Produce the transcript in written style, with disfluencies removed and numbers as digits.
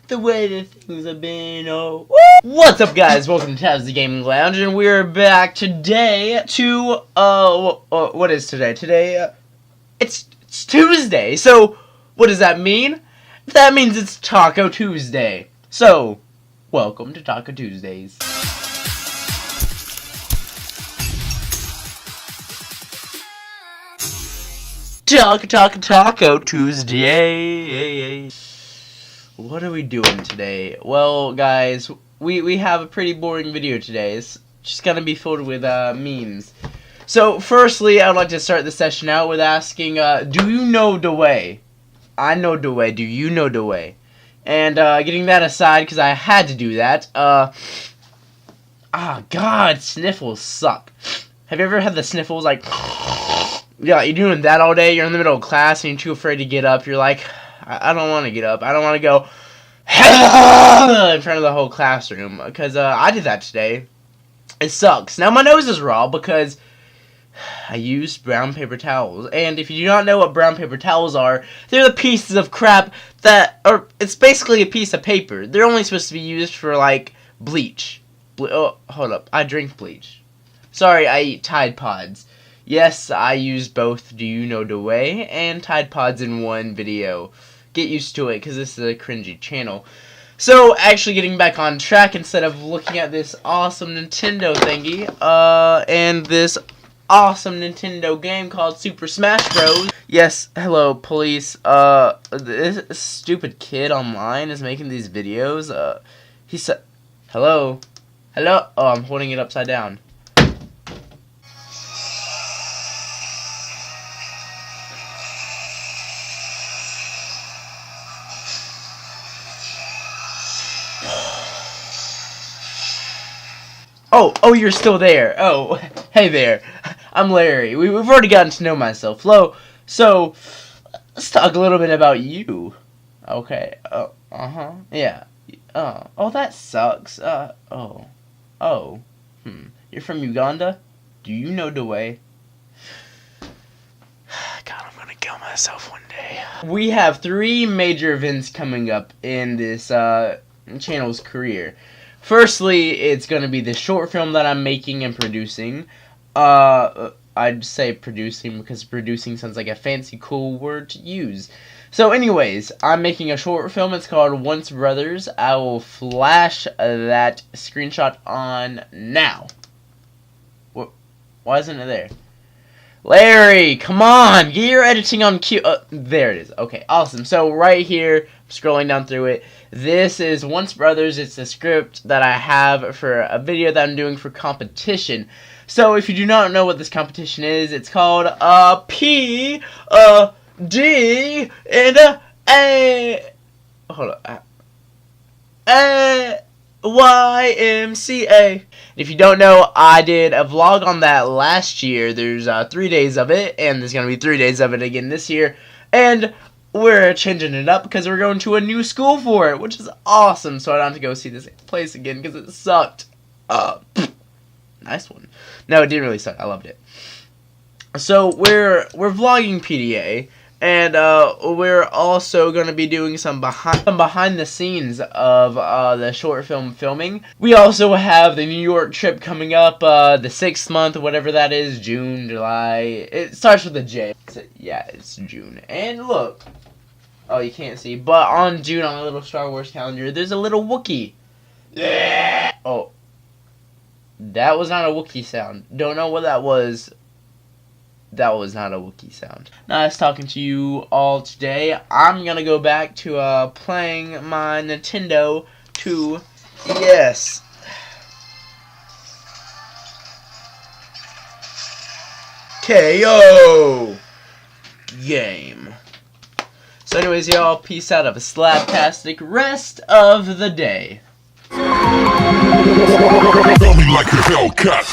the way that things have been. Oh, what's up, guys? Welcome to Tazzer Gaming Lounge, and we're back today to what is today? Today, it's Tuesday. So, what does that mean? That means it's Taco Tuesday. So, welcome to Taco Tuesdays. Taco Tuesday. What are we doing today? Well, guys, we have a pretty boring video today. It's just gonna be filled with memes. So, firstly, I would like to start the session out with asking, do you know the way? I know the way. Do you know the way? And getting that aside, because I had to do that. God, Sniffles suck. Have you ever had the Sniffles like? Yeah, you're doing that all day, you're in the middle of class, and you're too afraid to get up. You're like, I don't want to get up. I don't want to go in front of the whole classroom. Because I did that today. It sucks. Now, my nose is raw because I used brown paper towels. And if you do not know what brown paper towels are, they're the pieces of crap that, or it's basically a piece of paper. They're only supposed to be used for, like, bleach. Oh, hold up. I drink bleach. Sorry, I eat Tide Pods. Yes, I used both Do You Know The Way and Tide Pods in one video. Get used to it, because this is a cringy channel. So, actually getting back on track, instead of looking at this awesome Nintendo thingy, and this awesome Nintendo game called Super Smash Bros. Yes, hello, police. This stupid kid online is making these videos. He said, hello? Hello? Oh, I'm holding it upside down. Oh, you're still there. Oh, hey there. I'm Larry. We've already gotten to know myself. So, let's talk a little bit about you. Okay. Yeah. Oh, that sucks. You're from Uganda? Do you know the way? God, I'm gonna kill myself one day. We have 3 major events coming up in this, channel's career. Firstly, it's going to be the short film that I'm making and producing. I'd say producing because producing sounds like a fancy, cool word to use. So anyways, I'm making a short film. It's called Once Brothers. I will flash that screenshot on now. Why isn't it there? Larry, come on! Get your editing on cue. There it is. Okay, awesome. So right here, I'm scrolling down through it. This is Once Brothers. It's a script that I have for a video that I'm doing for competition. So if you do not know what this competition is, it's called P D and A. Hold up. YMCA. If you don't know, I did a vlog on that last year. There's 3 days of it, and there's going to be 3 days of it again this year. And we're changing it up because we're going to a new school for it, which is awesome. So I don't have to go see this place again because it sucked. Nice one. No, it didn't really suck. I loved it. So we're vlogging PDA. And we're also going to be doing some behind the scenes of the short film filming. We also have the New York trip coming up, the 6th month, whatever that is, June, July. It starts with a J. Yeah, it's June. And look. Oh, you can't see. But on June, on the little Star Wars calendar, there's a little Wookiee. Yeah. Oh. That was not a Wookiee sound. Don't know what that was. That was not a Wookiee sound. Nice talking to you all today. I'm gonna go back to playing my Nintendo 2DS. KO game. So anyways, y'all, peace out. Have a slaptastic rest of the day. Tell me like a Hellcat.